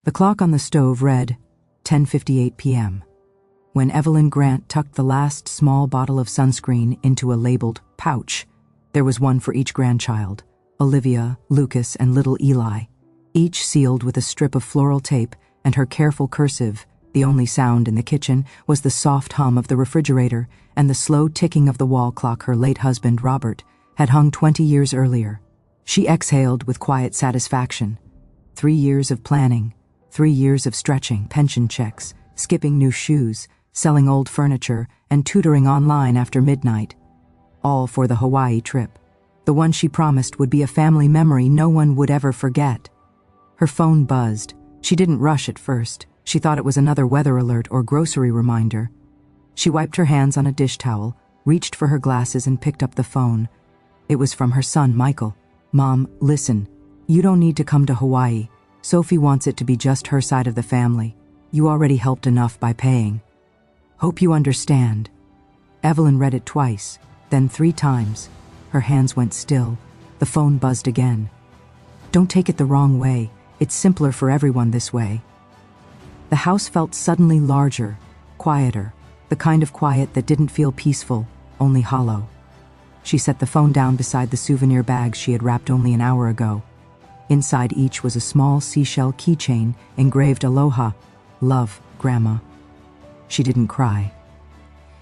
The clock on the stove read 10:58 p.m. When Evelyn Grant tucked the last small bottle of sunscreen into a labeled pouch. There was one for each grandchild, Olivia, Lucas, and little Eli, each sealed with a strip of floral tape, and her careful cursive. The only sound in the kitchen was the soft hum of the refrigerator and the slow ticking of the wall clock her late husband, Robert, had hung 20 years earlier. She exhaled with quiet satisfaction. 3 years of planning, 3 years of stretching, pension checks, skipping new shoes, selling old furniture, and tutoring online after midnight. All for the Hawaii trip. The one she promised would be a family memory no one would ever forget. Her phone buzzed. She didn't rush at first. She thought it was another weather alert or grocery reminder. She wiped her hands on a dish towel, reached for her glasses, and picked up the phone. It was from her son, Michael. "Mom, listen. You don't need to come to Hawaii. Sophie wants it to be just her side of the family. You already helped enough by paying. Hope you understand." Evelyn read it twice, then 3 times. Her hands went still. The phone buzzed again. "Don't take it the wrong way. It's simpler for everyone this way." The house felt suddenly larger, quieter, the kind of quiet that didn't feel peaceful, only hollow. She set the phone down beside the souvenir bags she had wrapped only an hour ago. Inside each was a small seashell keychain engraved "Aloha, love, Grandma." She didn't cry.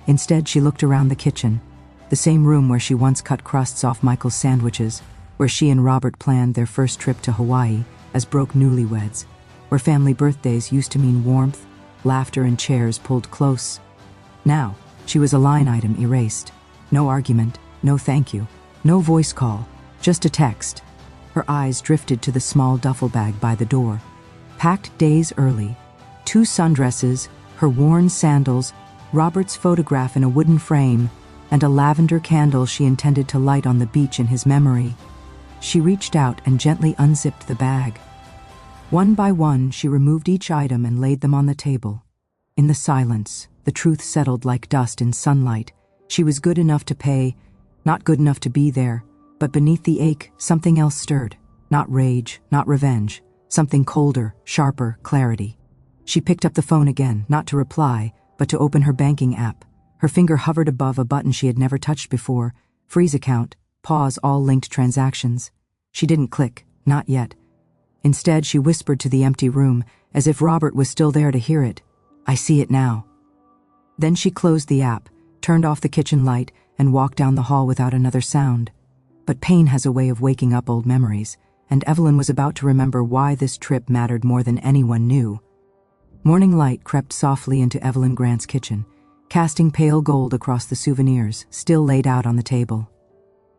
Instead, she looked around the kitchen, the same room where she once cut crusts off Michael's sandwiches, where she and Robert planned their first trip to Hawaii as broke newlyweds, where family birthdays used to mean warmth, laughter, and chairs pulled close. Now, she was a line item erased. No argument, no thank you, no voice call, just a text. Her eyes drifted to the small duffel bag by the door. Packed days early, 2 sundresses, her worn sandals, Robert's photograph in a wooden frame, and a lavender candle she intended to light on the beach in his memory. She reached out and gently unzipped the bag. One by one, she removed each item and laid them on the table. In the silence, the truth settled like dust in sunlight. She was good enough to pay, not good enough to be there, but beneath the ache, something else stirred. Not rage, not revenge, something colder, sharper, clarity. She picked up the phone again, not to reply, but to open her banking app. Her finger hovered above a button she had never touched before. Freeze account, pause all linked transactions. She didn't click, not yet. Instead, she whispered to the empty room, as if Robert was still there to hear it. "I see it now." Then she closed the app, turned off the kitchen light, and walked down the hall without another sound. But pain has a way of waking up old memories, and Evelyn was about to remember why this trip mattered more than anyone knew. Morning light crept softly into Evelyn Grant's kitchen, casting pale gold across the souvenirs still laid out on the table.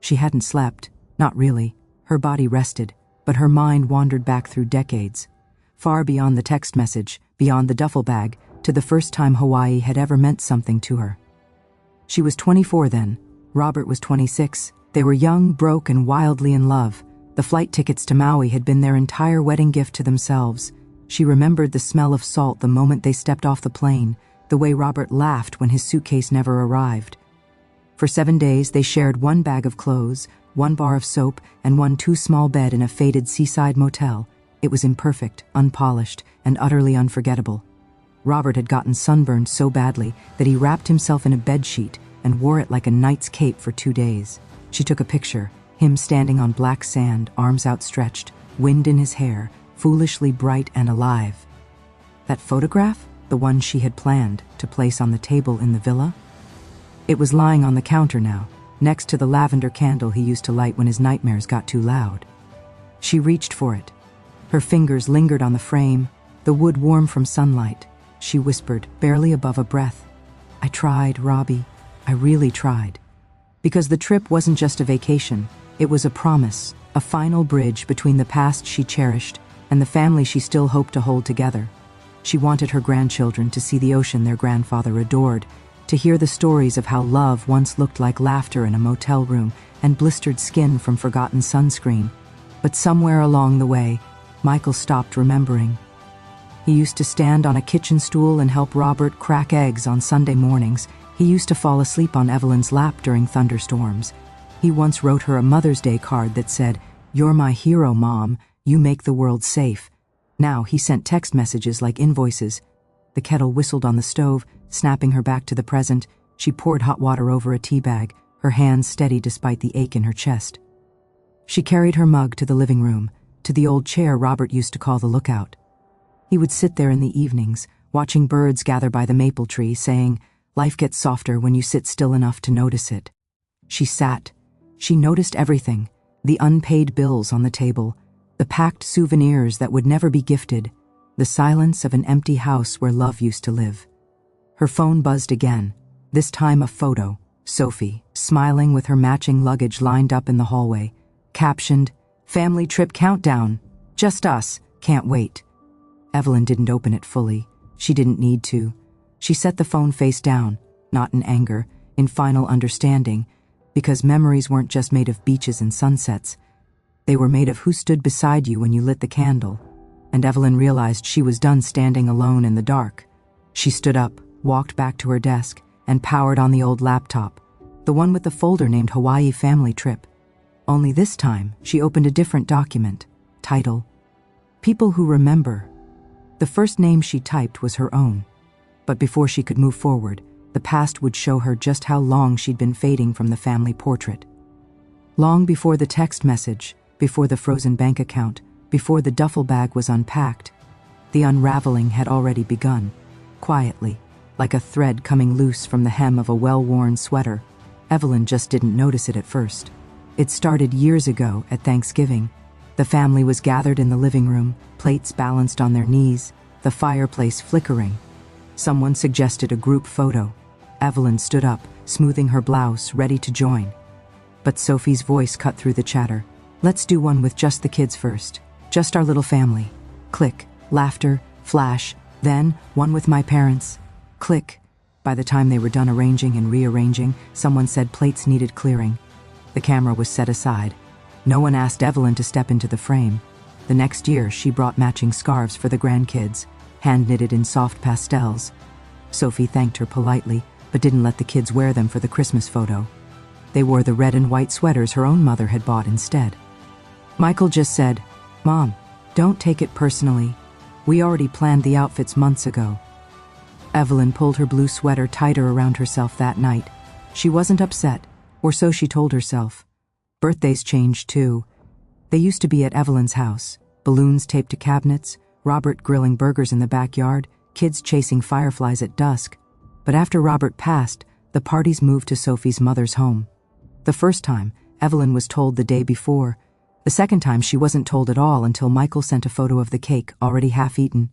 She hadn't slept, not really. Her body rested, but her mind wandered back through decades, far beyond the text message, beyond the duffel bag, to the first time Hawaii had ever meant something to her. She was 24 then. Robert was 26. They were young, broke, and wildly in love. The flight tickets to Maui had been their entire wedding gift to themselves. She remembered the smell of salt the moment they stepped off the plane, the way Robert laughed when his suitcase never arrived. For 7 days, they shared 1 bag of clothes, 1 bar of soap, and 1 too-small bed in a faded seaside motel. It was imperfect, unpolished, and utterly unforgettable. Robert had gotten sunburned so badly that he wrapped himself in a bedsheet and wore it like a knight's cape for 2 days. She took a picture, him standing on black sand, arms outstretched, wind in his hair, foolishly bright and alive. That photograph, the one she had planned to place on the table in the villa? It was lying on the counter now, next to the lavender candle he used to light when his nightmares got too loud. She reached for it. Her fingers lingered on the frame, the wood warm from sunlight. She whispered, barely above a breath, "I tried, Robbie. I really tried." Because the trip wasn't just a vacation. It was a promise, a final bridge between the past she cherished and the family she still hoped to hold together. She wanted her grandchildren to see the ocean their grandfather adored, to hear the stories of how love once looked like laughter in a motel room and blistered skin from forgotten sunscreen. But somewhere along the way, Michael stopped remembering. He used to stand on a kitchen stool and help Robert crack eggs on Sunday mornings. He used to fall asleep on Evelyn's lap during thunderstorms. He once wrote her a Mother's Day card that said, "You're my hero, Mom. You make the world safe." Now he sent text messages like invoices. The kettle whistled on the stove, snapping her back to the present. She poured hot water over a tea bag, her hands steady despite the ache in her chest. She carried her mug to the living room, to the old chair Robert used to call the lookout. He would sit there in the evenings, watching birds gather by the maple tree, saying, "Life gets softer when you sit still enough to notice it." She sat. She noticed everything, the unpaid bills on the table, the packed souvenirs that would never be gifted, the silence of an empty house where love used to live. Her phone buzzed again, this time a photo, Sophie, smiling with her matching luggage lined up in the hallway, captioned, "Family trip countdown. Just us. Can't wait." Evelyn didn't open it fully. She didn't need to. She set the phone face down, not in anger, in final understanding, because memories weren't just made of beaches and sunsets. They were made of who stood beside you when you lit the candle. And Evelyn realized she was done standing alone in the dark. She stood up, walked back to her desk, and powered on the old laptop, the one with the folder named Hawaii Family Trip. Only this time, she opened a different document. Title: People Who Remember. The first name she typed was her own. But before she could move forward, the past would show her just how long she'd been fading from the family portrait. Long before the text message, before the frozen bank account, before the duffel bag was unpacked, the unraveling had already begun, quietly, like a thread coming loose from the hem of a well-worn sweater. Evelyn just didn't notice it at first. It started years ago at Thanksgiving. The family was gathered in the living room, plates balanced on their knees, the fireplace flickering. Someone suggested a group photo. Evelyn stood up, smoothing her blouse, ready to join. But Sophie's voice cut through the chatter. "Let's do one with just the kids first. Just our little family." Click, laughter, flash, then one with my parents. Click. By the time they were done arranging and rearranging, someone said plates needed clearing. The camera was set aside. No one asked Evelyn to step into the frame. The next year, she brought matching scarves for the grandkids, hand-knitted in soft pastels. Sophie thanked her politely, but didn't let the kids wear them for the Christmas photo. They wore the red and white sweaters her own mother had bought instead. Michael just said, "Mom, don't take it personally. We already planned the outfits months ago." Evelyn pulled her blue sweater tighter around herself that night. She wasn't upset, or so she told herself. Birthdays changed too. They used to be at Evelyn's house, balloons taped to cabinets, Robert grilling burgers in the backyard, kids chasing fireflies at dusk. But after Robert passed, the parties moved to Sophie's mother's home. The first time, Evelyn was told the day before. The second time, she wasn't told at all until Michael sent a photo of the cake already half-eaten.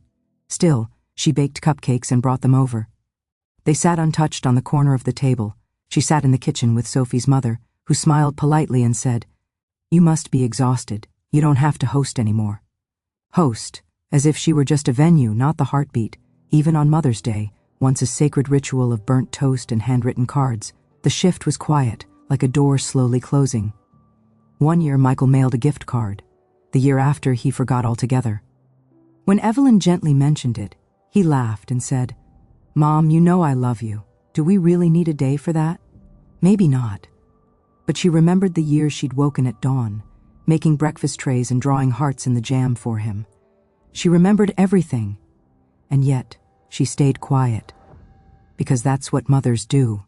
Still, she baked cupcakes and brought them over. They sat untouched on the corner of the table. She sat in the kitchen with Sophie's mother, who smiled politely and said, "You must be exhausted. You don't have to host anymore." Host, as if she were just a venue, not the heartbeat. Even on Mother's Day, once a sacred ritual of burnt toast and handwritten cards, the shift was quiet, like a door slowly closing. One year, Michael mailed a gift card. The year after, he forgot altogether. When Evelyn gently mentioned it, he laughed and said, "Mom, you know I love you. Do we really need a day for that?" Maybe not. But she remembered the years she'd woken at dawn, making breakfast trays and drawing hearts in the jam for him. She remembered everything, and yet she stayed quiet. Because that's what mothers do.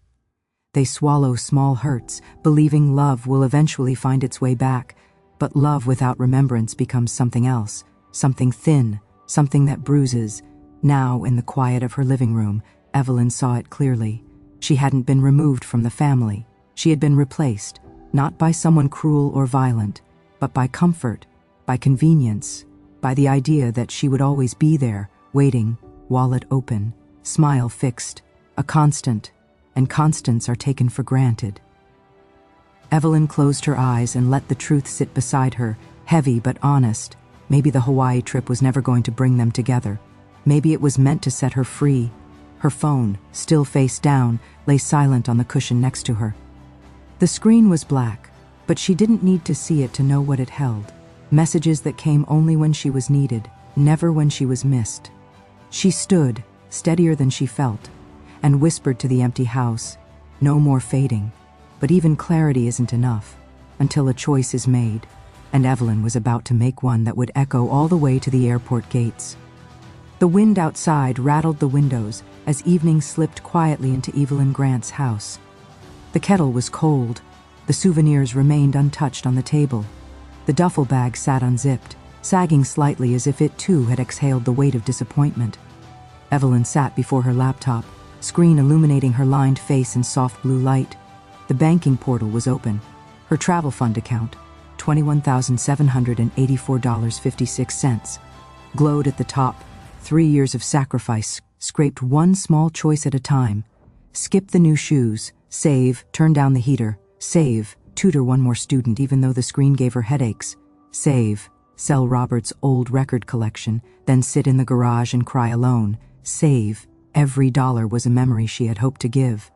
They swallow small hurts, believing love will eventually find its way back, but love without remembrance becomes something else, something thin, something that bruises. Now, in the quiet of her living room, Evelyn saw it clearly. She hadn't been removed from the family. She had been replaced, not by someone cruel or violent, but by comfort, by convenience, by the idea that she would always be there, waiting, wallet open, smile fixed, a constant, and constants are taken for granted. Evelyn closed her eyes and let the truth sit beside her, heavy but honest. Maybe the Hawaii trip was never going to bring them together. Maybe it was meant to set her free. Her phone, still face down, lay silent on the cushion next to her. The screen was black, but she didn't need to see it to know what it held. Messages that came only when she was needed, never when she was missed. She stood, steadier than she felt, and whispered to the empty house, "No more fading." But even clarity isn't enough, until a choice is made. and Evelyn was about to make one that would echo all the way to the airport gates. The wind outside rattled the windows as evening slipped quietly into Evelyn Grant's house. The kettle was cold. The souvenirs remained untouched on the table. The duffel bag sat unzipped, sagging slightly as if it too had exhaled the weight of disappointment. Evelyn sat before her laptop, screen illuminating her lined face in soft blue light. The banking portal was open. Her travel fund account, $21,784.56, glowed at the top. 3 years of sacrifice, scraped one small choice at a time. Skip the new shoes, save, turn down the heater, save, tutor one more student even though the screen gave her headaches, save, sell Robert's old record collection, then sit in the garage and cry alone, save. Every dollar was a memory she had hoped to give.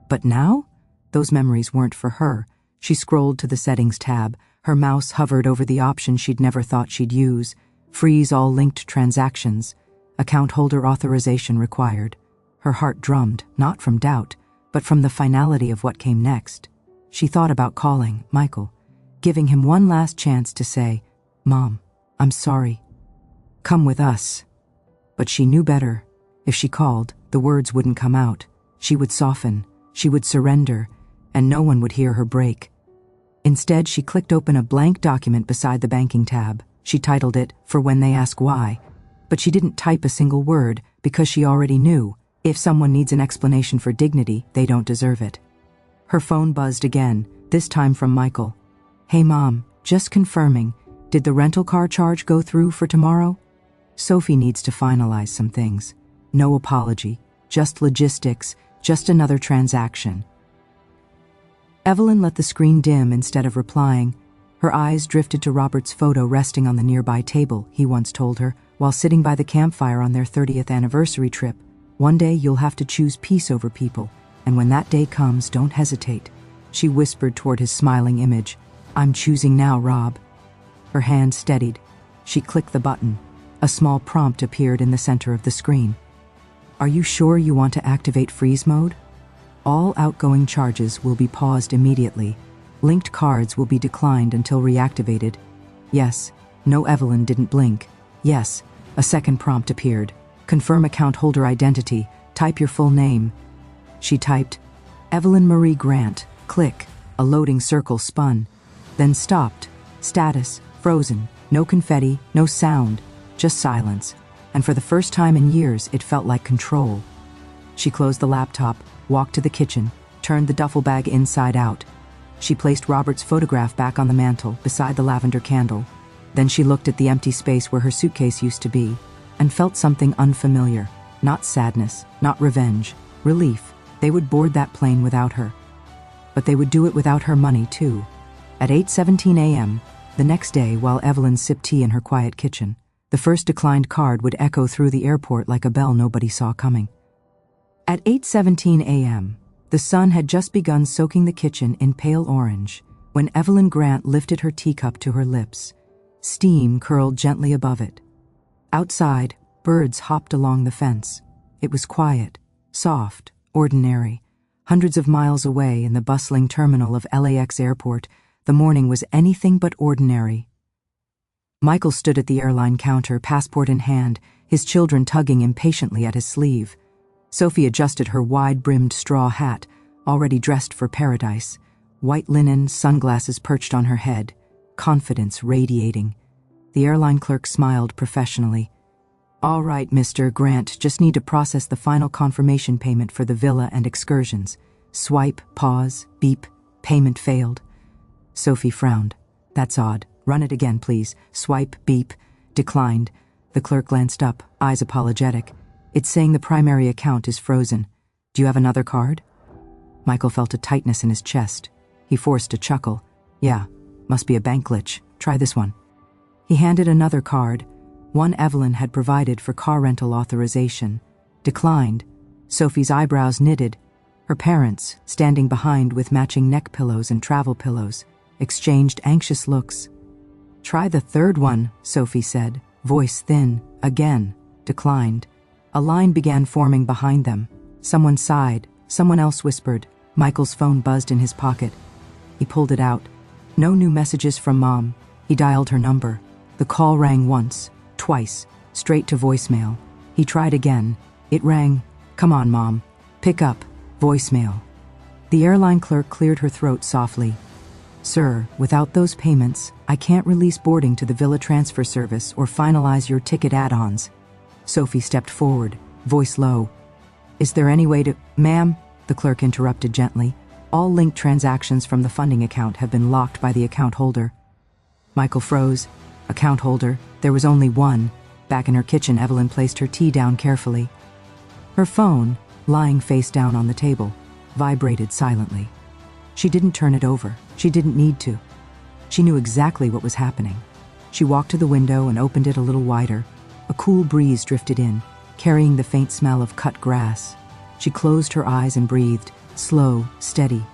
But now? Those memories weren't for her. She scrolled to the settings tab. Her mouse hovered over the option she'd never thought she'd use. Freeze all linked transactions. Account holder authorization required. Her heart drummed, not from doubt, but from the finality of what came next. She thought about calling Michael, giving him one last chance to say, "Mom, I'm sorry. Come with us." But she knew better. If she called, the words wouldn't come out. She would soften, she would surrender, and no one would hear her break. Instead, she clicked open a blank document beside the banking tab. She titled it, "For When They Ask Why." But she didn't type a single word because she already knew, if someone needs an explanation for dignity, they don't deserve it. Her phone buzzed again, this time from Michael. "Hey Mom, just confirming, did the rental car charge go through for tomorrow? Sophie needs to finalize some things. No apology, just logistics, just another transaction." Evelyn let the screen dim instead of replying. Her eyes drifted to Robert's photo resting on the nearby table, he once told her, while sitting by the campfire on their 30th anniversary trip. "One day you'll have to choose peace over people, and when that day comes, don't hesitate." She whispered toward his smiling image, "I'm choosing now, Rob." Her hand steadied. She clicked the button. A small prompt appeared in the center of the screen. "Are you sure you want to activate freeze mode? All outgoing charges will be paused immediately. Linked cards will be declined until reactivated." Yes. No, Evelyn didn't blink. Yes. A second prompt appeared. "Confirm account holder identity. Type your full name." She typed, "Evelyn Marie Grant." Click. A loading circle spun. Then stopped. Status, frozen. No confetti, no sound. Just silence. And for the first time in years, it felt like control. She closed the laptop, walked to the kitchen, turned the duffel bag inside out. She placed Robert's photograph back on the mantel, beside the lavender candle. Then she looked at the empty space where her suitcase used to be, and felt something unfamiliar. Not sadness, not revenge, relief. They would board that plane without her. But they would do it without her money, too. At 8:17 a.m., the next day, while Evelyn sipped tea in her quiet kitchen, the first declined card would echo through the airport like a bell nobody saw coming. At 8:17 a.m., the sun had just begun soaking the kitchen in pale orange when Evelyn Grant lifted her teacup to her lips. Steam curled gently above it. Outside, birds hopped along the fence. It was quiet, soft, ordinary. Hundreds of miles away in the bustling terminal of LAX airport, the morning was anything but ordinary. Michael stood at the airline counter, passport in hand, his children tugging impatiently at his sleeve. Sophie adjusted her wide-brimmed straw hat, already dressed for paradise. White linen, sunglasses perched on her head, confidence radiating. The airline clerk smiled professionally. "All right, Mr. Grant, just need to process the final confirmation payment for the villa and excursions." Swipe, pause, beep, payment failed. Sophie frowned. "That's odd. Run it again, please." Swipe, beep, declined. The clerk glanced up, eyes apologetic. "It's saying the primary account is frozen. Do you have another card?" Michael felt a tightness in his chest. He forced a chuckle. "Yeah, must be a bank glitch. Try this one." He handed another card, one Evelyn had provided for car rental authorization. Declined. Sophie's eyebrows knitted. Her parents, standing behind with matching neck pillows and travel pillows, exchanged anxious looks. "Try the third one," Sophie said, voice thin. Again. Declined. A line began forming behind them. Someone sighed. Someone else whispered. Michael's phone buzzed in his pocket. He pulled it out. No new messages from Mom. He dialed her number. The call rang once, twice, straight to voicemail. He tried again. It rang. "Come on, Mom. Pick up. Voicemail." The airline clerk cleared her throat softly. "Sir, without those payments, I can't release boarding to the Villa transfer service or finalize your ticket add-ons." Sophie stepped forward, voice low. "Is there any way to—" "Ma'am," the clerk interrupted gently, "all linked transactions from the funding account have been locked by the account holder." Michael froze. Account holder. There was only one. Back in her kitchen, Evelyn placed her tea down carefully. Her phone, lying face down on the table, vibrated silently. She didn't turn it over. She didn't need to. She knew exactly what was happening. She walked to the window and opened it a little wider. A cool breeze drifted in, carrying the faint smell of cut grass. She closed her eyes and breathed, slow, steady.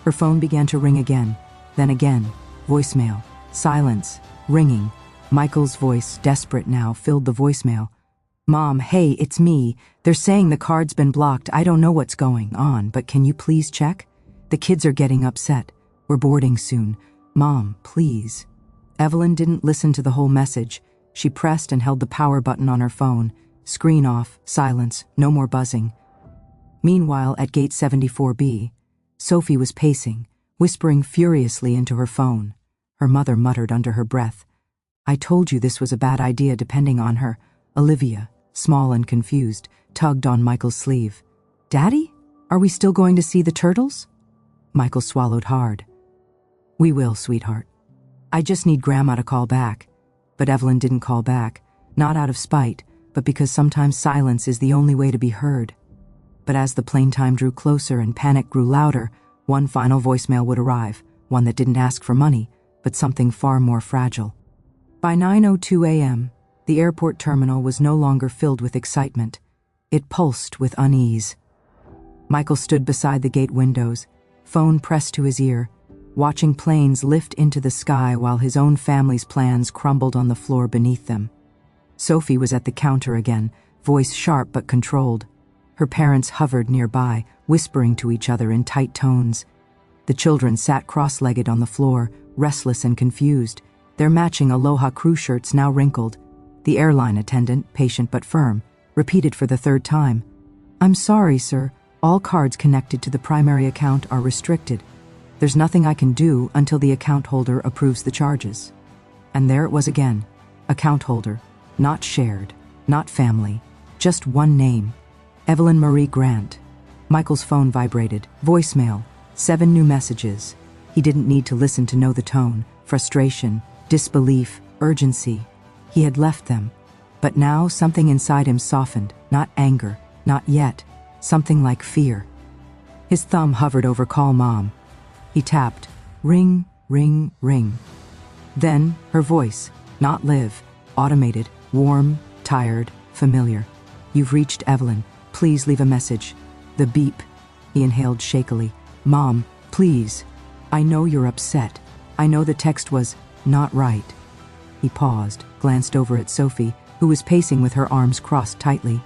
Her phone began to ring again, then again. Voicemail. Silence. Ringing. Michael's voice, desperate now, filled the voicemail. "Mom, hey, it's me. They're saying the card's been blocked. I don't know what's going on, but can you please check? The kids are getting upset. We're boarding soon. Mom, please." Evelyn didn't listen to the whole message. She pressed and held the power button on her phone. Screen off, silence, no more buzzing. Meanwhile, at gate 74B, Sophie was pacing, whispering furiously into her phone. Her mother muttered under her breath, "I told you this was a bad idea depending on her." Olivia, small and confused, tugged on Michael's sleeve. "Daddy? Are we still going to see the turtles?" Michael swallowed hard. "We will, sweetheart. I just need Grandma to call back." But Evelyn didn't call back, not out of spite, but because sometimes silence is the only way to be heard. But as the plane time drew closer and panic grew louder, one final voicemail would arrive, one that didn't ask for money, but something far more fragile. By 9:02 a.m., the airport terminal was no longer filled with excitement. It pulsed with unease. Michael stood beside the gate windows, phone pressed to his ear, watching planes lift into the sky while his own family's plans crumbled on the floor beneath them. Sophie was at the counter again, voice sharp but controlled. Her parents hovered nearby, whispering to each other in tight tones. The children sat cross-legged on the floor, restless and confused, their matching Aloha crew shirts now wrinkled. The airline attendant, patient but firm, repeated for the third time, "I'm sorry, sir. All cards connected to the primary account are restricted. There's nothing I can do until the account holder approves the charges." And there it was again. Account holder. Not shared. Not family. Just one name. Evelyn Marie Grant. Michael's phone vibrated. Voicemail. 7 new messages. He didn't need to listen to know the tone. Frustration. Disbelief. Urgency. He had left them. But now something inside him softened. Not anger. Not yet. Something like fear. His thumb hovered over "Call Mom." He tapped. Ring, ring, ring. Then her voice. Not Liv. Automated. Warm. Tired. Familiar. "You've reached Evelyn. Please leave a message." The beep. He inhaled shakily. "Mom, please. I know you're upset. I know the text was not right." He paused, glanced over at Sophie, who was pacing with her arms crossed tightly.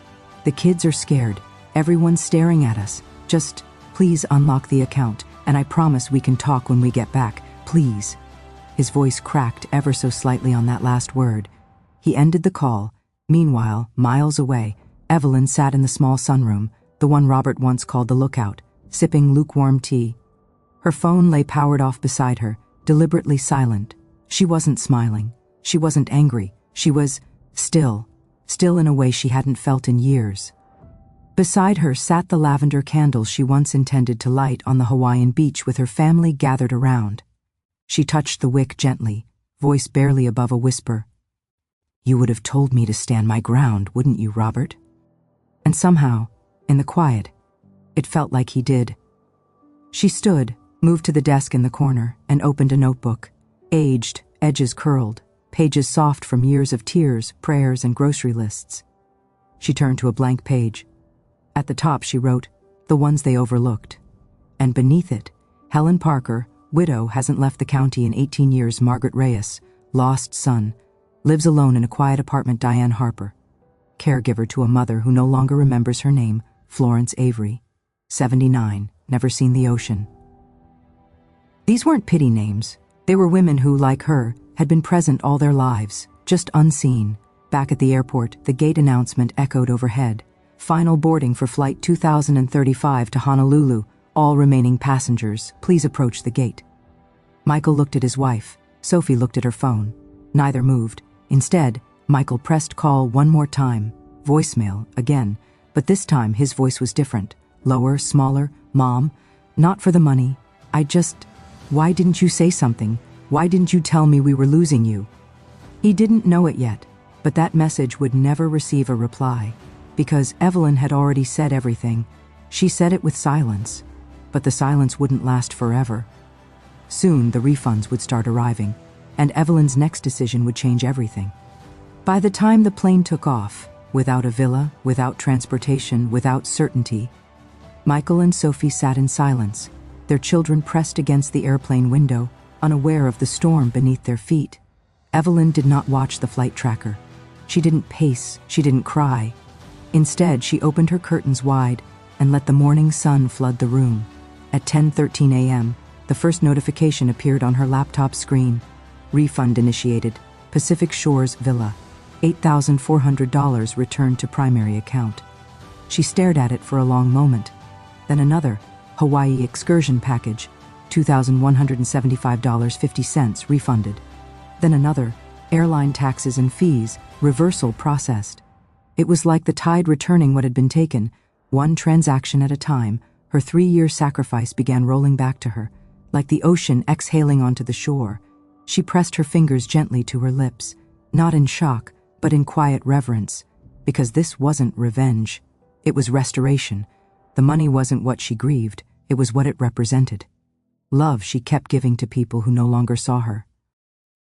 "The kids are scared. Everyone's staring at us. Just please unlock the account, and I promise we can talk when we get back. Please." His voice cracked ever so slightly on that last word. He ended the call. Meanwhile, miles away, Evelyn sat in the small sunroom, the one Robert once called the lookout, sipping lukewarm tea. Her phone lay powered off beside her, deliberately silent. She wasn't smiling. She wasn't angry. She was still in a way she hadn't felt in years. Beside her sat the lavender candle she once intended to light on the Hawaiian beach with her family gathered around. She touched the wick gently, voice barely above a whisper. "You would have told me to stand my ground, wouldn't you, Robert?" And somehow, in the quiet, it felt like he did. She stood, moved to the desk in the corner, and opened a notebook. Aged, edges curled, pages soft from years of tears, prayers, and grocery lists. She turned to a blank page. At the top she wrote, "The ones they overlooked." And beneath it, "Helen Parker, widow, hasn't left the county in 18 years. Margaret Reyes, lost son, lives alone in a quiet apartment. Diane Harper, caregiver to a mother who no longer remembers her name. Florence Avery, 79, never seen the ocean." These weren't pity names. They were women who, like her, had been present all their lives, just unseen. Back at the airport, the gate announcement echoed overhead. Final boarding for Flight 2035 to Honolulu. All remaining passengers, please approach the gate. Michael looked at his wife. Sophie looked at her phone. Neither moved. Instead, Michael pressed call one more time. Voicemail, again. But this time, his voice was different. Lower, smaller. Mom, not for the money. Why didn't you say something? Why didn't you tell me we were losing you? He didn't know it yet, but that message would never receive a reply, because Evelyn had already said everything. She said it with silence, but the silence wouldn't last forever. Soon the refunds would start arriving, and Evelyn's next decision would change everything. By the time the plane took off, without a villa, without transportation, without certainty, Michael and Sophie sat in silence, their children pressed against the airplane window, unaware of the storm beneath their feet. Evelyn did not watch the flight tracker. She didn't pace, she didn't cry. Instead, she opened her curtains wide and let the morning sun flood the room. At 10:13 a.m., the first notification appeared on her laptop screen. Refund initiated. Pacific Shores Villa. $8,400 returned to primary account. She stared at it for a long moment. Then another, Hawaii excursion package, $2,175.50 refunded. Then another, airline taxes and fees, reversal processed. It was like the tide returning what had been taken. One transaction at a time, her 3-year sacrifice began rolling back to her, like the ocean exhaling onto the shore. She pressed her fingers gently to her lips, not in shock, but in quiet reverence, because this wasn't revenge. It was restoration. The money wasn't what she grieved, it was what it represented. Love she kept giving to people who no longer saw her.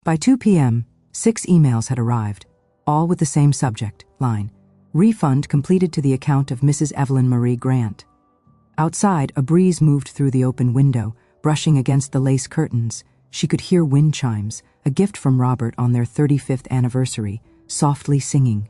By 2 p.m., 6 emails had arrived, all with the same subject line: refund completed to the account of Mrs. Evelyn Marie Grant. Outside, a breeze moved through the open window, brushing against the lace curtains. She could hear wind chimes, a gift from Robert on their 35th anniversary, softly singing.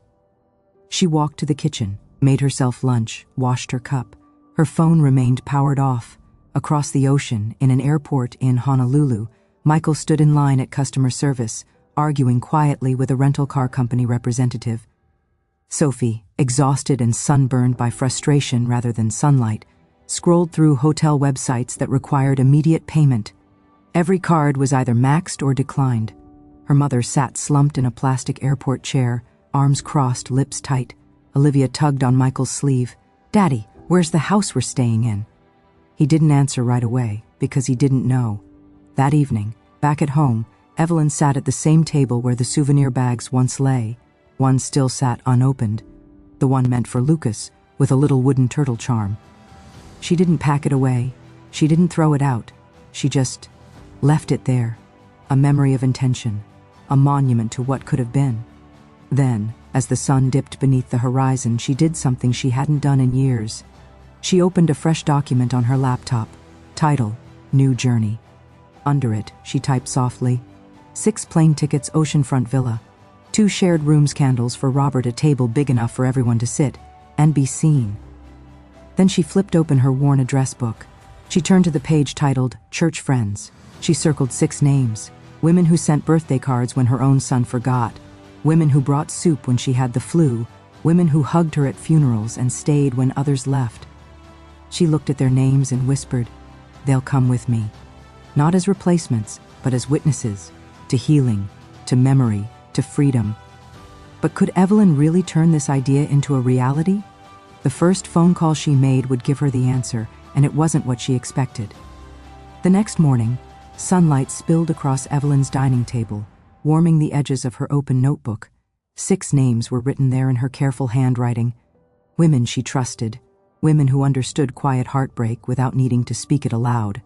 She walked to the kitchen, made herself lunch, washed her cup. Her phone remained powered off. Across the ocean, in an airport in Honolulu, Michael stood in line at customer service, arguing quietly with a rental car company representative. Sophie, exhausted and sunburned by frustration rather than sunlight, scrolled through hotel websites that required immediate payment. Every card was either maxed or declined. Her mother sat slumped in a plastic airport chair, arms crossed, lips tight. Olivia tugged on Michael's sleeve. "Daddy, where's the house we're staying in?" He didn't answer right away, because he didn't know. That evening, back at home, Evelyn sat at the same table where the souvenir bags once lay. One still sat unopened, the one meant for Lucas, with a little wooden turtle charm. She didn't pack it away. She didn't throw it out. She just left it there, a memory of intention, a monument to what could have been. Then, as the sun dipped beneath the horizon, she did something she hadn't done in years. She opened a fresh document on her laptop. Title, New Journey. Under it, she typed softly, 6 plane tickets, oceanfront villa. 2 shared rooms, candles for Robert, a table big enough for everyone to sit and be seen. Then she flipped open her worn address book. She turned to the page titled Church Friends. She circled 6 names. Women who sent birthday cards when her own son forgot. Women who brought soup when she had the flu. Women who hugged her at funerals and stayed when others left. She looked at their names and whispered, "They'll come with me." Not as replacements, but as witnesses, to healing, to memory, to freedom. But could Evelyn really turn this idea into a reality? The first phone call she made would give her the answer, and it wasn't what she expected. The next morning, sunlight spilled across Evelyn's dining table, warming the edges of her open notebook. 6 names were written there in her careful handwriting. Women she trusted, women who understood quiet heartbreak without needing to speak it aloud.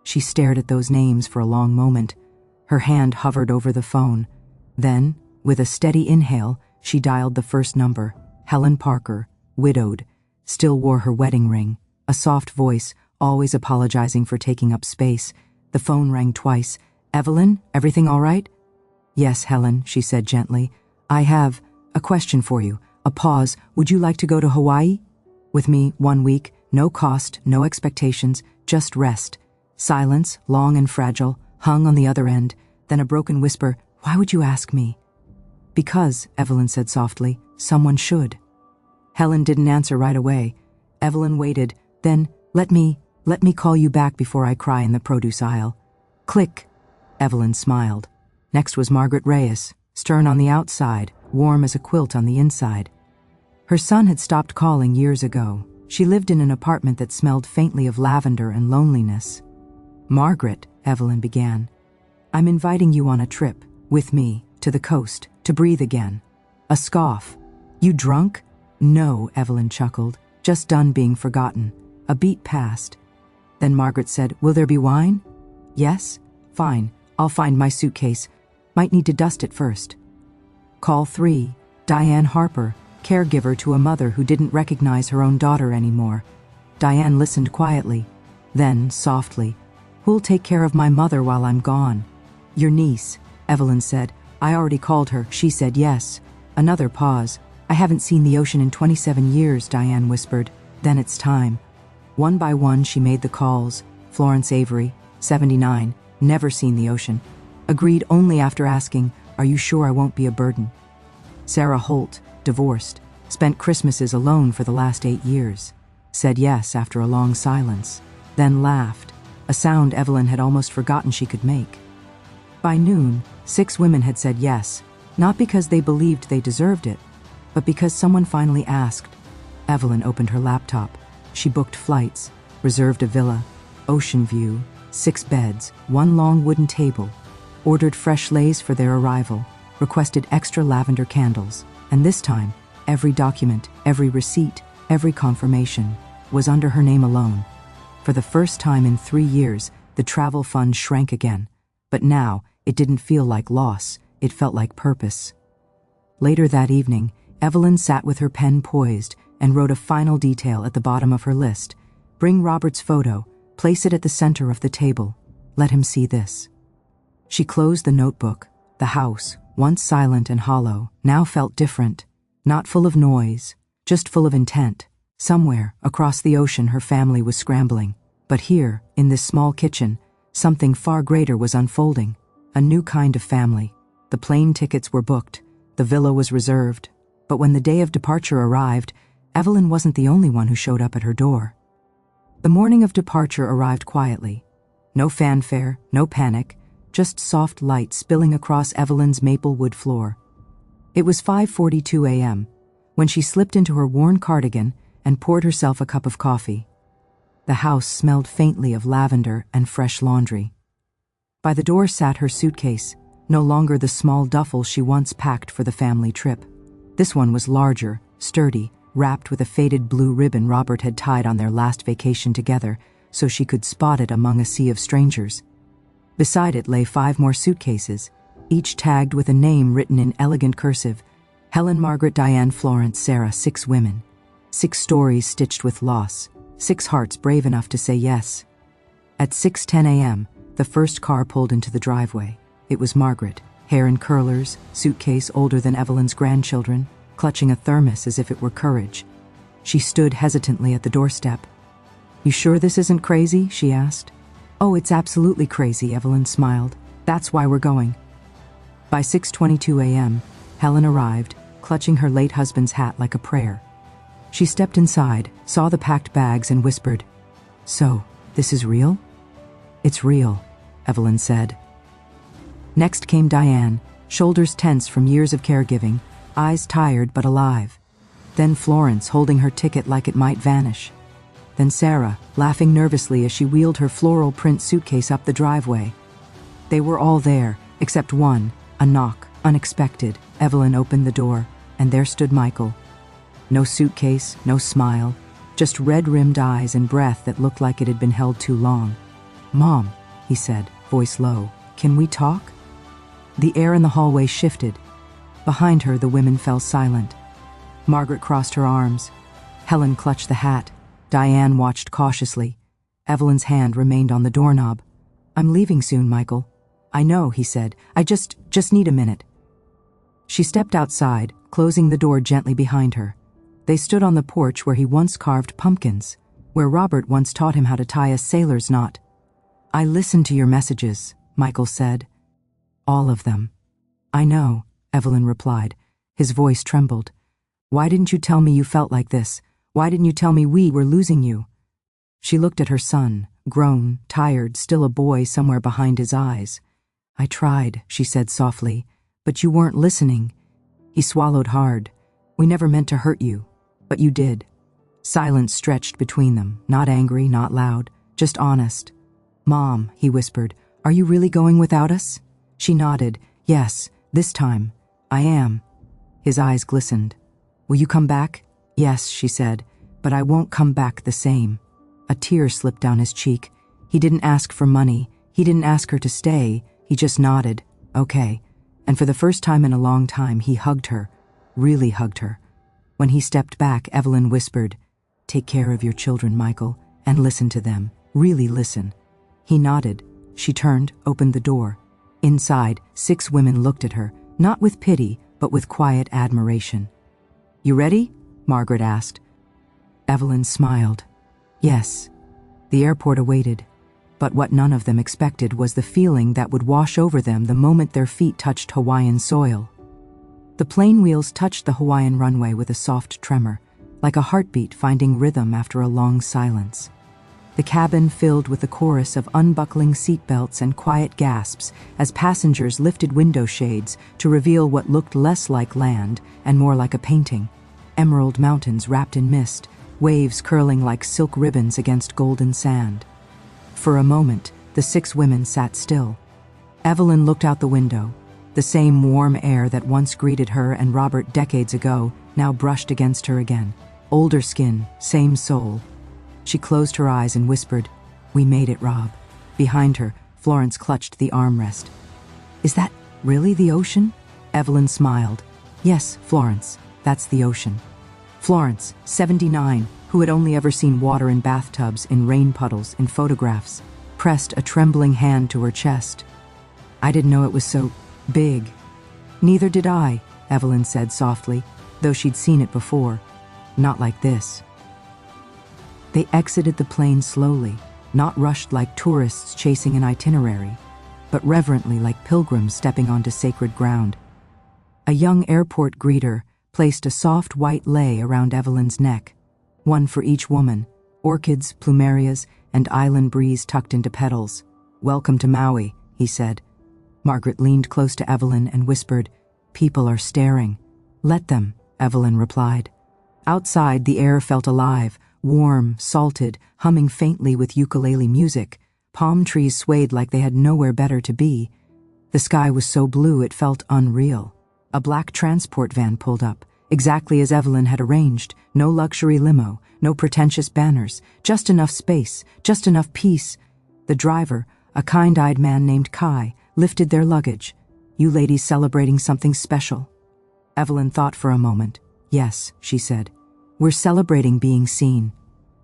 She stared at those names for a long moment. Her hand hovered over the phone. Then, with a steady inhale, she dialed the first number. Helen Parker, widowed, still wore her wedding ring. A soft voice, always apologizing for taking up space. The phone rang twice. "Evelyn, everything all right?" "Yes, Helen," she said gently. "I have a question for you." A pause. "Would you like to go to Hawaii?" "With me, 1 week, no cost, no expectations, just rest." Silence, long and fragile, hung on the other end, then a broken whisper, Why would you ask me? Because, Evelyn said softly, someone should. Helen didn't answer right away. Evelyn waited, then, let me call you back before I cry in the produce aisle. Click. Evelyn smiled. Next was Margaret Reyes, stern on the outside, warm as a quilt on the inside. Her son had stopped calling years ago. She lived in an apartment that smelled faintly of lavender and loneliness. Margaret, Evelyn began, I'm inviting you on a trip, with me, to the coast, to breathe again. A scoff. You drunk? No, Evelyn chuckled, just done being forgotten. A beat passed. Then Margaret said, will there be wine? Yes? Fine, I'll find my suitcase. Might need to dust it first. Call 3, Diane Harper, caregiver to a mother who didn't recognize her own daughter anymore. Diane listened quietly. Then, softly, who'll take care of my mother while I'm gone? Your niece, Evelyn said. I already called her. She said yes. Another pause. I haven't seen the ocean in 27 years, Diane whispered. Then it's time. One by one she made the calls. Florence Avery, 79, never seen the ocean. Agreed only after asking, are you sure I won't be a burden? Sarah Holt, divorced, spent Christmases alone for the last 8 years. Said yes after a long silence. Then laughed, a sound Evelyn had almost forgotten she could make. By noon, 6 women had said yes, not because they believed they deserved it, but because someone finally asked. Evelyn opened her laptop. She booked flights, reserved a villa, ocean view, 6 beds, 1 long wooden table, ordered fresh leis for their arrival, requested extra lavender candles, and this time, every document, every receipt, every confirmation was under her name alone. For the first time in 3 years, the travel fund shrank again, but now it didn't feel like loss, it felt like purpose. Later that evening, Evelyn sat with her pen poised and wrote a final detail at the bottom of her list. Bring Robert's photo, place it at the center of the table. Let him see this. She closed the notebook. The house, once silent and hollow, now felt different. Not full of noise, just full of intent. Somewhere, across the ocean, her family was scrambling. But here, in this small kitchen, something far greater was unfolding. A new kind of family. The plane tickets were booked. The villa was reserved. But when the day of departure arrived, Evelyn wasn't the only one who showed up at her door. The morning of departure arrived quietly. No fanfare, no panic, just soft light spilling across Evelyn's maple wood floor. It was 5:42 a.m. when she slipped into her worn cardigan and poured herself a cup of coffee. The house smelled faintly of lavender and fresh laundry. By the door sat her suitcase, no longer the small duffel she once packed for the family trip. This one was larger, sturdy, wrapped with a faded blue ribbon Robert had tied on their last vacation together so she could spot it among a sea of strangers. Beside it lay 5 more suitcases, each tagged with a name written in elegant cursive. Helen, Margaret, Diane, Florence, Sarah, 6 women. 6 stories stitched with loss, 6 hearts brave enough to say yes. At 6:10 a.m., the first car pulled into the driveway. It was Margaret, hair in curlers, suitcase older than Evelyn's grandchildren, clutching a thermos as if it were courage. She stood hesitantly at the doorstep. You sure this isn't crazy? She asked. Oh, it's absolutely crazy, Evelyn smiled. That's why we're going. By 6:22 a.m., Helen arrived, clutching her late husband's hat like a prayer. She stepped inside, saw the packed bags, and whispered, So, this is real? It's real, Evelyn said. Next came Diane, shoulders tense from years of caregiving, eyes tired but alive. Then Florence, holding her ticket like it might vanish. Then Sarah, laughing nervously as she wheeled her floral print suitcase up the driveway. They were all there, except one, a knock, unexpected. Evelyn opened the door, and there stood Michael. No suitcase, no smile, just red-rimmed eyes and breath that looked like it had been held too long. Mom, he said, voice low, can we talk? The air in the hallway shifted. Behind her, the women fell silent. Margaret crossed her arms. Helen clutched the hat. Diane watched cautiously. Evelyn's hand remained on the doorknob. I'm leaving soon, Michael. I know, he said. I just need a minute. She stepped outside, closing the door gently behind her. They stood on the porch where he once carved pumpkins, where Robert once taught him how to tie a sailor's knot. I listened to your messages, Michael said. All of them. I know, Evelyn replied. His voice trembled. Why didn't you tell me you felt like this? Why didn't you tell me we were losing you? She looked at her son, grown, tired, still a boy somewhere behind his eyes. I tried, she said softly, but you weren't listening. He swallowed hard. We never meant to hurt you, but you did. Silence stretched between them, not angry, not loud, just honest. Mom, he whispered, are you really going without us? She nodded. Yes, this time. I am. His eyes glistened. Will you come back? Yes, she said, but I won't come back the same. A tear slipped down his cheek. He didn't ask for money. He didn't ask her to stay. He just nodded. Okay. And for the first time in a long time, he hugged her. Really hugged her. When he stepped back, Evelyn whispered, Take care of your children, Michael, and listen to them. Really listen. He nodded. She turned, opened the door. Inside, 6 women looked at her, not with pity, but with quiet admiration. You ready? Margaret asked. Evelyn smiled. Yes. The airport awaited. But what none of them expected was the feeling that would wash over them the moment their feet touched Hawaiian soil. The plane wheels touched the Hawaiian runway with a soft tremor, like a heartbeat finding rhythm after a long silence. The cabin filled with the chorus of unbuckling seatbelts and quiet gasps as passengers lifted window shades to reveal what looked less like land and more like a painting. Emerald mountains wrapped in mist, waves curling like silk ribbons against golden sand. For a moment, the 6 women sat still. Evelyn looked out the window. The same warm air that once greeted her and Robert decades ago now brushed against her again. Older skin, same soul. She closed her eyes and whispered, We made it, Rob. Behind her, Florence clutched the armrest. Is that really the ocean? Evelyn smiled. Yes, Florence, that's the ocean. Florence, 79, who had only ever seen water in bathtubs, in rain puddles, in photographs, pressed a trembling hand to her chest. I didn't know it was so big. Neither did I, Evelyn said softly, though she'd seen it before. Not like this. They exited the plane slowly, not rushed like tourists chasing an itinerary, but reverently like pilgrims stepping onto sacred ground. A young airport greeter placed a soft white lei around Evelyn's neck, one for each woman, orchids, plumerias, and island breeze tucked into petals. Welcome to Maui, he said. Margaret leaned close to Evelyn and whispered, People are staring. Let them, Evelyn replied. Outside, the air felt alive, warm, salted, humming faintly with ukulele music. Palm trees swayed like they had nowhere better to be. The sky was so blue it felt unreal. A black transport van pulled up, exactly as Evelyn had arranged. No luxury limo, no pretentious banners, just enough space, just enough peace. The driver, a kind-eyed man named Kai, lifted their luggage. You ladies celebrating something special? Evelyn thought for a moment. Yes, she said. We're celebrating being seen.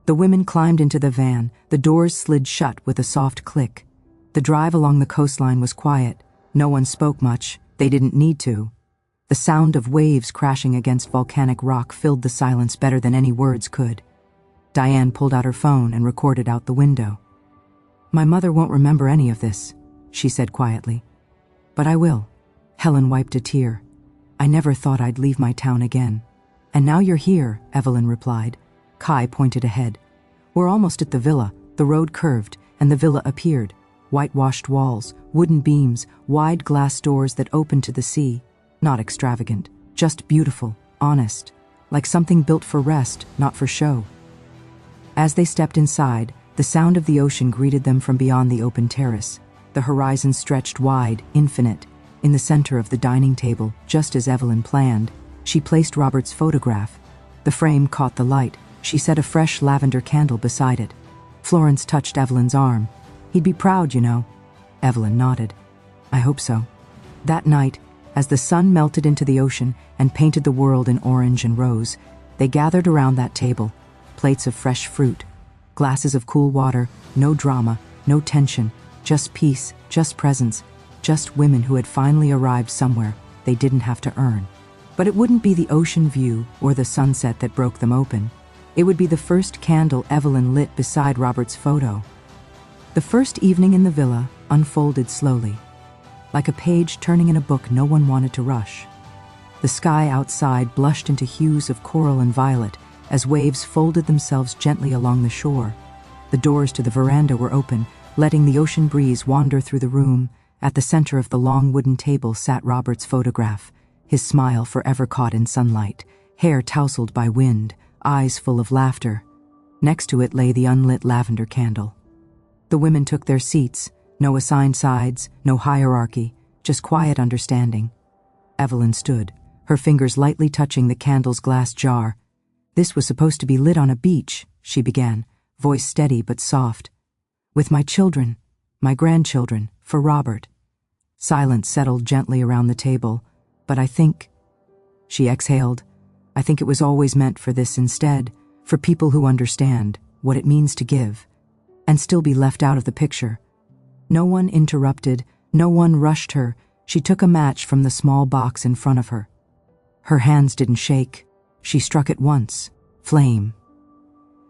The women climbed into the van. The doors slid shut with a soft click. The drive along the coastline was quiet. No one spoke much. They didn't need to. The sound of waves crashing against volcanic rock filled the silence better than any words could. Diane pulled out her phone and recorded out the window. My mother won't remember any of this, she said quietly. But I will. Helen wiped a tear. I never thought I'd leave my town again. And now you're here, Evelyn replied. Kai pointed ahead. We're almost at the villa. The road curved, and the villa appeared. Whitewashed walls, wooden beams, wide glass doors that opened to the sea. Not extravagant, just beautiful, honest, like something built for rest, not for show. As they stepped inside, the sound of the ocean greeted them from beyond the open terrace. The horizon stretched wide, infinite. In the center of the dining table, just as Evelyn planned, she placed Robert's photograph. The frame caught the light. She set a fresh lavender candle beside it. Florence touched Evelyn's arm. He'd be proud, you know. Evelyn nodded. I hope so. That night, as the sun melted into the ocean and painted the world in orange and rose, they gathered around that table, plates of fresh fruit, glasses of cool water, no drama, no tension, just peace, just presence, just women who had finally arrived somewhere they didn't have to earn. But it wouldn't be the ocean view or the sunset that broke them open. It would be the first candle Evelyn lit beside Robert's photo. The first evening in the villa unfolded slowly. like a page turning in a book no one wanted to rush. The sky outside blushed into hues of coral and violet as waves folded themselves gently along the shore. The doors to the veranda were open, letting the ocean breeze wander through the room. At the center of the long wooden table sat Robert's photograph, his smile forever caught in sunlight, hair tousled by wind, eyes full of laughter. Next to it lay the unlit lavender candle. The women took their seats, no assigned sides, no hierarchy, just quiet understanding. Evelyn stood, her fingers lightly touching the candle's glass jar. "This was supposed to be lit on a beach," she began, voice steady but soft. "With my children, my grandchildren, for Robert." Silence settled gently around the table, but I think, she exhaled, I think it was always meant for this instead, for people who understand what it means to give, and still be left out of the picture. No one interrupted, no one rushed her. She took a match from the small box in front of her. Her hands didn't shake. She struck it once. Flame.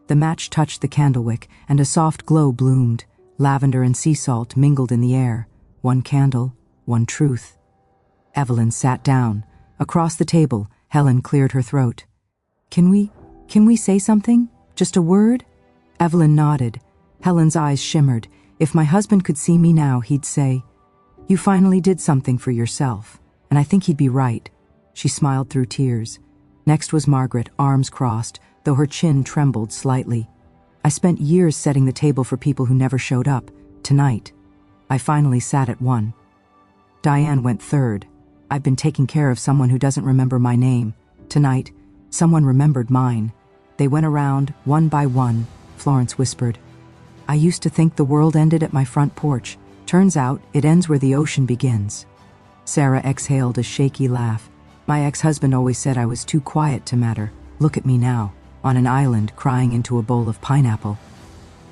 The match touched the candlewick, and a soft glow bloomed. Lavender and sea salt mingled in the air. One candle, one truth. Evelyn sat down. Across the table, Helen cleared her throat. Can we say something? Just a word?" Evelyn nodded. Helen's eyes shimmered. If my husband could see me now, he'd say, "You finally did something for yourself." And I think he'd be right. She smiled through tears. Next was Margaret, arms crossed, though her chin trembled slightly. I spent years setting the table for people who never showed up. Tonight, I finally sat at one. Diane went third. I've been taking care of someone who doesn't remember my name. Tonight, someone remembered mine. They went around, one by one, Florence whispered. "I used to think the world ended at my front porch. Turns out, it ends where the ocean begins." Sarah exhaled a shaky laugh. "My ex-husband always said I was too quiet to matter. Look at me now, on an island crying into a bowl of pineapple."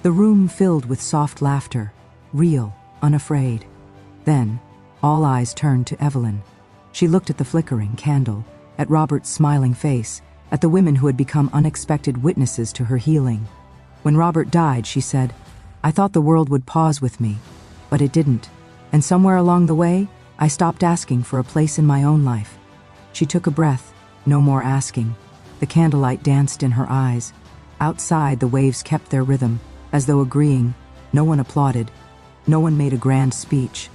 The room filled with soft laughter, real, unafraid. Then, all eyes turned to Evelyn. She looked at the flickering candle, at Robert's smiling face, at the women who had become unexpected witnesses to her healing. When Robert died, she said, "I thought the world would pause with me, but it didn't. And somewhere along the way, I stopped asking for a place in my own life." She took a breath, no more asking. The candlelight danced in her eyes. Outside, the waves kept their rhythm, as though agreeing. No one applauded. No one made a grand speech.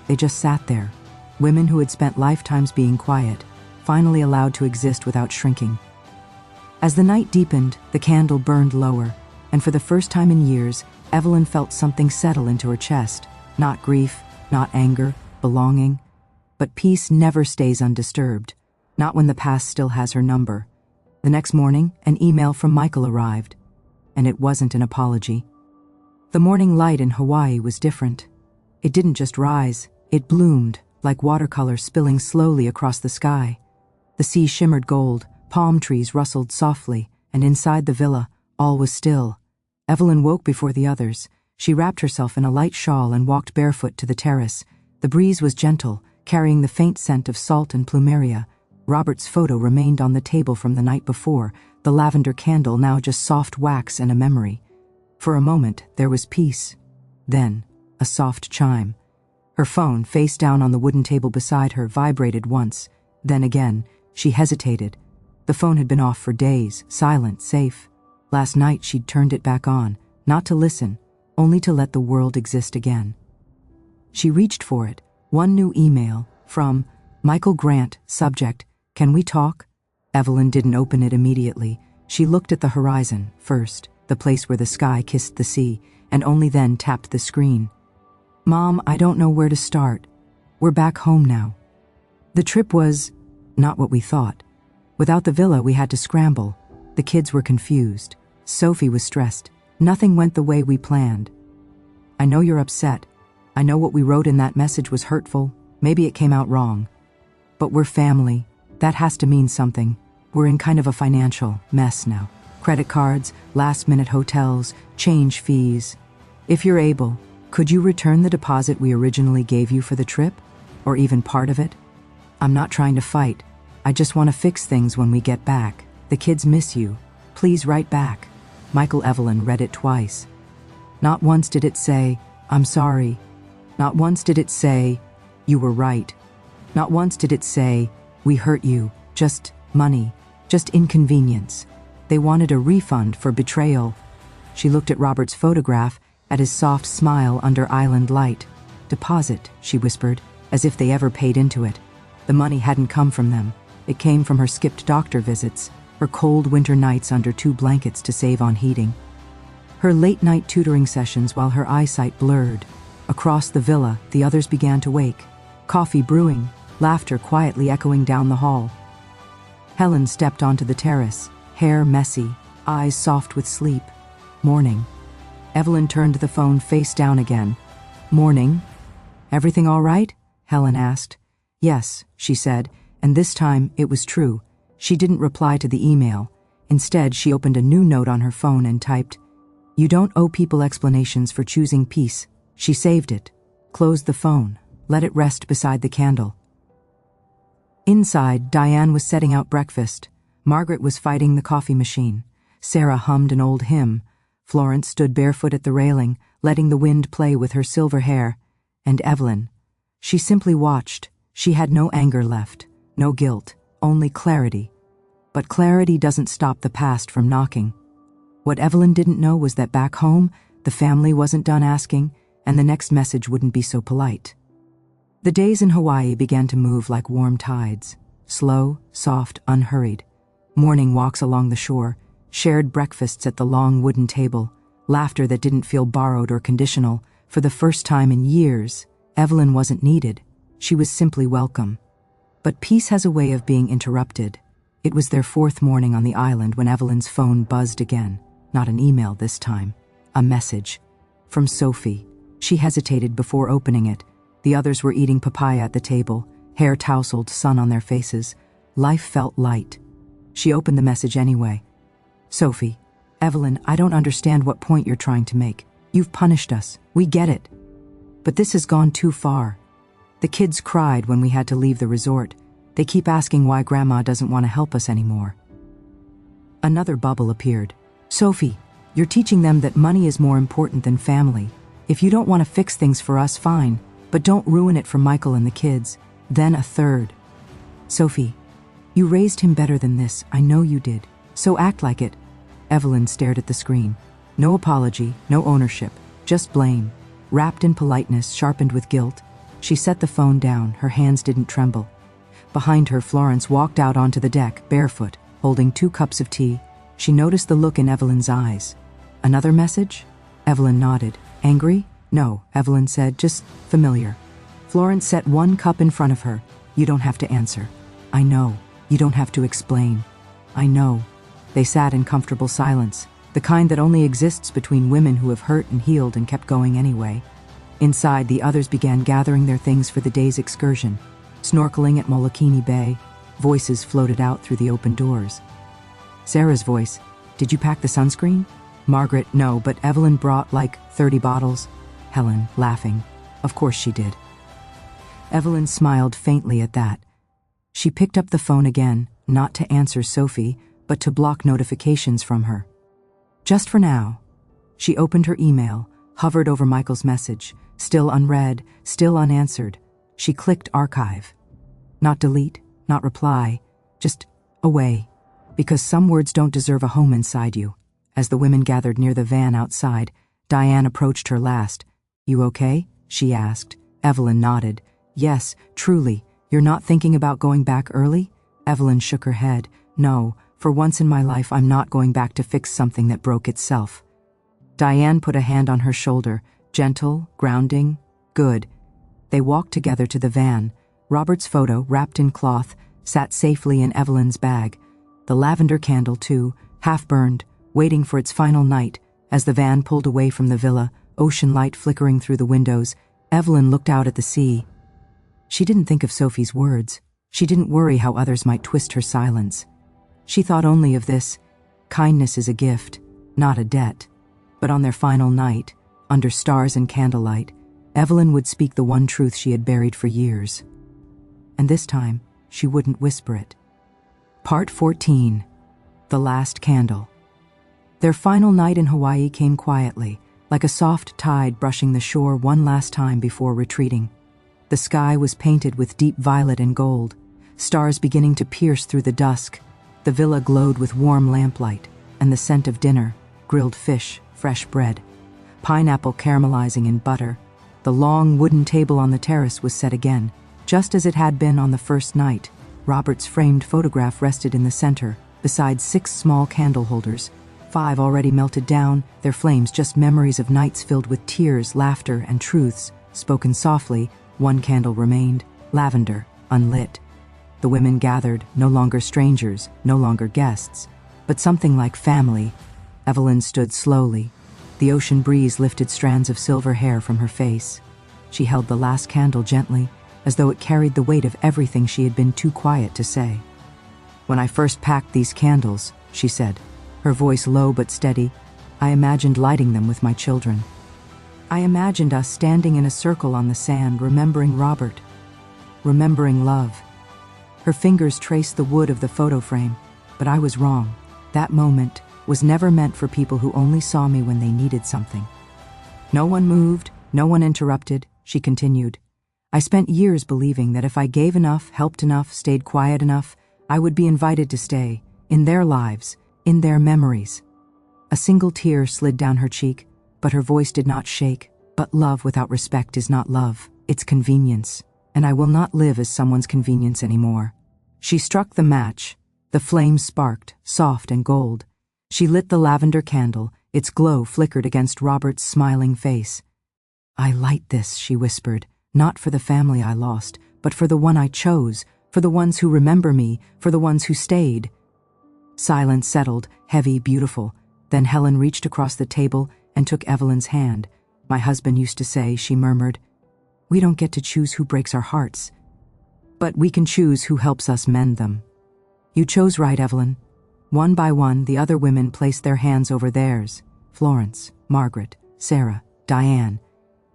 They just sat there, women who had spent lifetimes being quiet, finally allowed to exist without shrinking. As the night deepened, the candle burned lower, and for the first time in years, Evelyn felt something settle into her chest. Not grief, not anger, belonging. But peace never stays undisturbed, not when the past still has her number. The next morning, an email from Michael arrived, and it wasn't an apology. The morning light in Hawaii was different. It didn't just rise, it bloomed, like watercolor spilling slowly across the sky. The sea shimmered gold, palm trees rustled softly, and inside the villa, all was still. Evelyn woke before the others. She wrapped herself in a light shawl and walked barefoot to the terrace. The breeze was gentle, carrying the faint scent of salt and plumeria. Robert's photo remained on the table from the night before, the lavender candle now just soft wax and a memory. For a moment, there was peace. Then, a soft chime. Her phone, face down on the wooden table beside her, vibrated once. Then again, she hesitated. The phone had been off for days, silent, safe. Last night, she'd turned it back on, not to listen, only to let the world exist again. She reached for it. One new email, from Michael Grant, subject, "Can we talk?" Evelyn didn't open it immediately. She looked at the horizon, first, the place where the sky kissed the sea, and only then tapped the screen. "Mom, I don't know where to start. We're back home now." The trip was not what we thought. Without the villa, we had to scramble. The kids were confused. Sophie was stressed. Nothing went the way we planned. "I know you're upset. I know what we wrote in that message was hurtful. Maybe it came out wrong. But we're family. That has to mean something. We're in kind of a financial mess now. Credit cards, last-minute hotels, change fees. If you're able, could you return the deposit we originally gave you for the trip? Or even part of it? I'm not trying to fight. I just want to fix things when we get back. The kids miss you. Please write back." Michael Evelyn read it twice. Not once did it say, "I'm sorry." Not once did it say, You were right. Not once did it say, we hurt you, just money, just inconvenience. They wanted a refund for betrayal. She looked at Robert's photograph, at his soft smile under island light. Deposit, she whispered, as if they ever paid into it. The money hadn't come from them. It came from her skipped doctor visits, her cold winter nights under 2 blankets to save on heating, her late-night tutoring sessions while her eyesight blurred. Across the villa, the others began to wake. Coffee brewing, laughter quietly echoing down the hall. Helen stepped onto the terrace, hair messy, eyes soft with sleep. Morning. Evelyn turned the phone face down again. Morning. Everything all right? Helen asked. Yes, she said, and this time it was true. She didn't reply to the email. Instead, she opened a new note on her phone and typed, "You don't owe people explanations for choosing peace." She saved it, closed the phone, let it rest beside the candle. Inside, Diane was setting out breakfast. Margaret was fighting the coffee machine. Sarah hummed an old hymn. Florence stood barefoot at the railing, letting the wind play with her silver hair. And Evelyn. She simply watched. She had no anger left, no guilt, only clarity. But clarity doesn't stop the past from knocking. What Evelyn didn't know was that back home, the family wasn't done asking, and the next message wouldn't be so polite. The days in Hawaii began to move like warm tides. Slow, soft, unhurried. Morning walks along the shore, shared breakfasts at the long wooden table, laughter that didn't feel borrowed or conditional. For the first time in years, Evelyn wasn't needed. She was simply welcome. But peace has a way of being interrupted. It was their 4th morning on the island when Evelyn's phone buzzed again. Not an email this time. A message. From Sophie. She hesitated before opening it. The others were eating papaya at the table, hair tousled, sun on their faces. Life felt light. She opened the message anyway. Sophie, Evelyn, I don't understand what point you're trying to make. You've punished us. We get it. But this has gone too far. The kids cried when we had to leave the resort. They keep asking why Grandma doesn't want to help us anymore. Another bubble appeared. Sophie, you're teaching them that money is more important than family. If you don't want to fix things for us, fine, but don't ruin it for Michael and the kids. Then a third. Sophie, you raised him better than this. I know you did. So act like it. Evelyn stared at the screen. No apology, no ownership, just blame. Wrapped in politeness, sharpened with guilt. She set the phone down, her hands didn't tremble. Behind her, Florence walked out onto the deck, barefoot, holding 2 cups of tea. She noticed the look in Evelyn's eyes. Another message? Evelyn nodded. Angry? No, Evelyn said, just familiar. Florence set 1 cup in front of her. You don't have to answer. I know. You don't have to explain. I know. They sat in comfortable silence, the kind that only exists between women who have hurt and healed and kept going anyway. Inside, the others began gathering their things for the day's excursion. Snorkeling at Molokini Bay, voices floated out through the open doors. Sarah's voice, did you pack the sunscreen? Margaret, no, but Evelyn brought like 30 bottles. Helen, laughing, of course she did. Evelyn smiled faintly at that. She picked up the phone again, not to answer Sophie, but to block notifications from her. Just for now. She opened her email, hovered over Michael's message, still unread, still unanswered. She clicked archive. Not delete, not reply, just away. Because some words don't deserve a home inside you. As the women gathered near the van outside, Diane approached her last. You okay? She asked. Evelyn nodded. Yes, truly. You're not thinking about going back early? Evelyn shook her head. No, for once in my life I'm not going back to fix something that broke itself. Diane put a hand on her shoulder, gentle, grounding. Good. They walked together to the van. Robert's photo, wrapped in cloth, sat safely in Evelyn's bag. The lavender candle, too, half-burned, waiting for its final night. As the van pulled away from the villa, ocean light flickering through the windows, Evelyn looked out at the sea. She didn't think of Sophie's words. She didn't worry how others might twist her silence. She thought only of this. Kindness is a gift, not a debt. But on their final night, under stars and candlelight, Evelyn would speak the one truth she had buried for years. And this time, she wouldn't whisper it. Part 14. The Last Candle. Their final night in Hawaii came quietly, like a soft tide brushing the shore one last time before retreating. The sky was painted with deep violet and gold, stars beginning to pierce through the dusk. The villa glowed with warm lamplight, and the scent of dinner, grilled fish, fresh bread, pineapple caramelizing in butter. The long wooden table on the terrace was set again, just as it had been on the first night. Robert's framed photograph rested in the center, beside 6 small candle holders. 5 already melted down, their flames just memories of nights filled with tears, laughter, and truths, spoken softly. 1 candle remained, lavender, unlit. The women gathered, no longer strangers, no longer guests, but something like family. Evelyn stood slowly. The ocean breeze lifted strands of silver hair from her face. She held the last candle gently, as though it carried the weight of everything she had been too quiet to say. "When I first packed these candles," she said, her voice low but steady, "I imagined lighting them with my children. I imagined us standing in a circle on the sand, remembering Robert, remembering love." Her fingers traced the wood of the photo frame, but I was wrong. That moment was never meant for people who only saw me when they needed something. No one moved, no one interrupted, she continued. I spent years believing that if I gave enough, helped enough, stayed quiet enough, I would be invited to stay, in their lives, in their memories. A single tear slid down her cheek, but her voice did not shake. But love without respect is not love, it's convenience, and I will not live as someone's convenience anymore. She struck the match. The flame sparked, soft and gold. She lit the lavender candle, its glow flickered against Robert's smiling face. "I light this," she whispered, "not for the family I lost, but for the one I chose, for the ones who remember me, for the ones who stayed." Silence settled, heavy, beautiful. Then Helen reached across the table and took Evelyn's hand. "My husband used to say," she murmured, "we don't get to choose who breaks our hearts, but we can choose who helps us mend them." "You chose right, Evelyn." One by one, the other women placed their hands over theirs. Florence, Margaret, Sarah, Diane.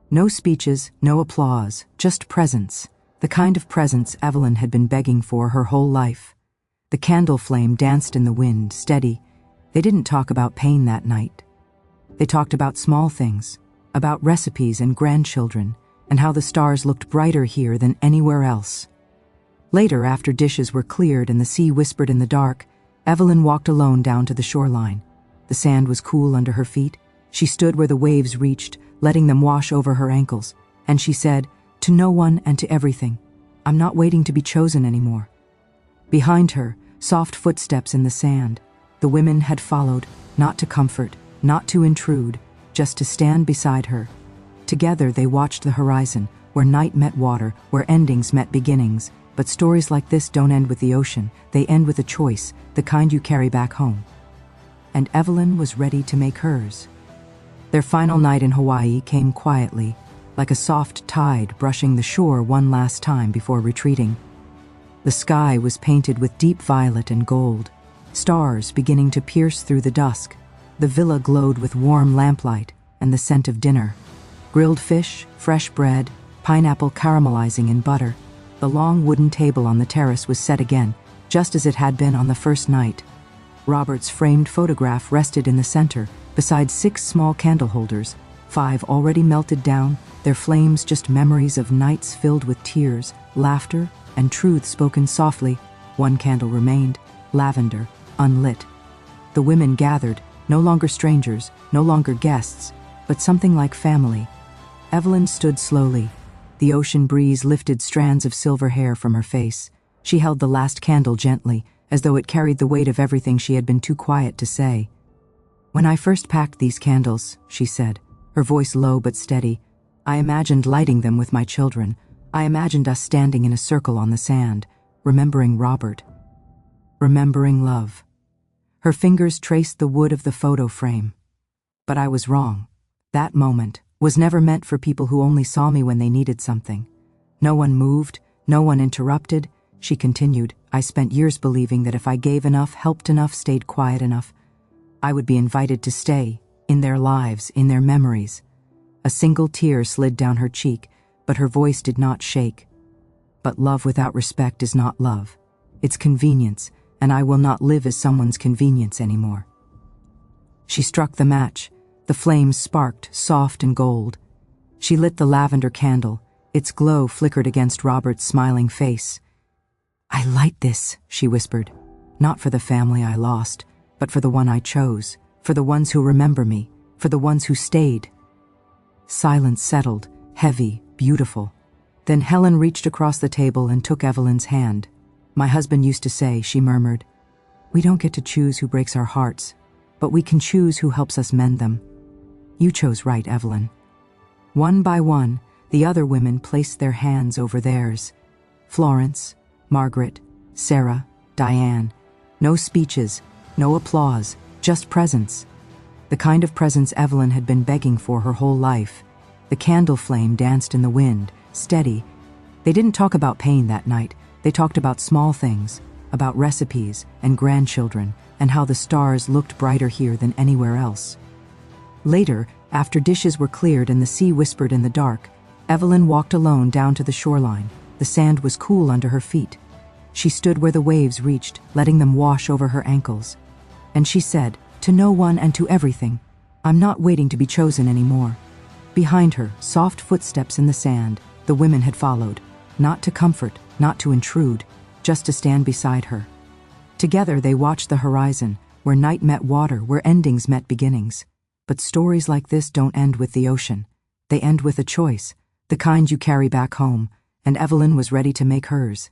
No speeches, no applause, just presence. The kind of presence Evelyn had been begging for her whole life. The candle flame danced in the wind, steady. They didn't talk about pain that night. They talked about small things, about recipes and grandchildren, and how the stars looked brighter here than anywhere else. Later, after dishes were cleared and the sea whispered in the dark, Evelyn walked alone down to the shoreline. The sand was cool under her feet. She stood where the waves reached, letting them wash over her ankles, and she said, "To no one and to everything, I'm not waiting to be chosen anymore." Behind her, soft footsteps in the sand. The women had followed, not to comfort, not to intrude, just to stand beside her. Together they watched the horizon, where night met water, where endings met beginnings. But stories like this don't end with the ocean, they end with a choice, the kind you carry back home. And Evelyn was ready to make hers. Their final night in Hawaii came quietly, like a soft tide brushing the shore one last time before retreating. The sky was painted with deep violet and gold, stars beginning to pierce through the dusk. The villa glowed with warm lamplight and the scent of dinner. Grilled fish, fresh bread, pineapple caramelizing in butter. The long wooden table on the terrace was set again, just as it had been on the first night. Robert's framed photograph rested in the center, beside 6 small candle holders. 5 already melted down, their flames just memories of nights filled with tears, laughter, and truth spoken softly. 1 candle remained, lavender, unlit. The women gathered, no longer strangers, no longer guests, but something like family. Evelyn stood slowly. The ocean breeze lifted strands of silver hair from her face. She held the last candle gently, as though it carried the weight of everything she had been too quiet to say. "When I first packed these candles," she said, her voice low but steady, "I imagined lighting them with my children. I imagined us standing in a circle on the sand, remembering Robert, remembering love." Her fingers traced the wood of the photo frame. But I was wrong. That moment was never meant for people who only saw me when they needed something. No one moved, no one interrupted. She continued, "I spent years believing that if I gave enough, helped enough, stayed quiet enough, I would be invited to stay, in their lives, in their memories." A single tear slid down her cheek, but her voice did not shake. "But love without respect is not love. It's convenience, and I will not live as someone's convenience anymore." She struck the match. The flames sparked, soft and gold. She lit the lavender candle, Its glow flickered against Robert's smiling face. "I light this," she whispered. "Not for the family I lost, but for the one I chose, for the ones who remember me, for the ones who stayed." Silence settled, heavy, beautiful. Then Helen reached across the table and took Evelyn's hand. "My husband used to say," she murmured, "we don't get to choose who breaks our hearts, but we can choose who helps us mend them. You chose right, Evelyn." One by one, the other women placed their hands over theirs. Florence, Margaret, Sarah, Diane. No speeches, no applause, just presence. The kind of presence Evelyn had been begging for her whole life. The candle flame danced in the wind, steady. They didn't talk about pain that night. They talked about small things, about recipes and grandchildren, and how the stars looked brighter here than anywhere else. Later, after dishes were cleared and the sea whispered in the dark, Evelyn walked alone down to the shoreline. The sand was cool under her feet. She stood where the waves reached, letting them wash over her ankles. And she said, to no one and to everything, "I'm not waiting to be chosen anymore." Behind her, soft footsteps in the sand, the women had followed, not to comfort, not to intrude, just to stand beside her. Together they watched the horizon, where night met water, where endings met beginnings. But stories like this don't end with the ocean. They end with a choice, the kind you carry back home, and Evelyn was ready to make hers.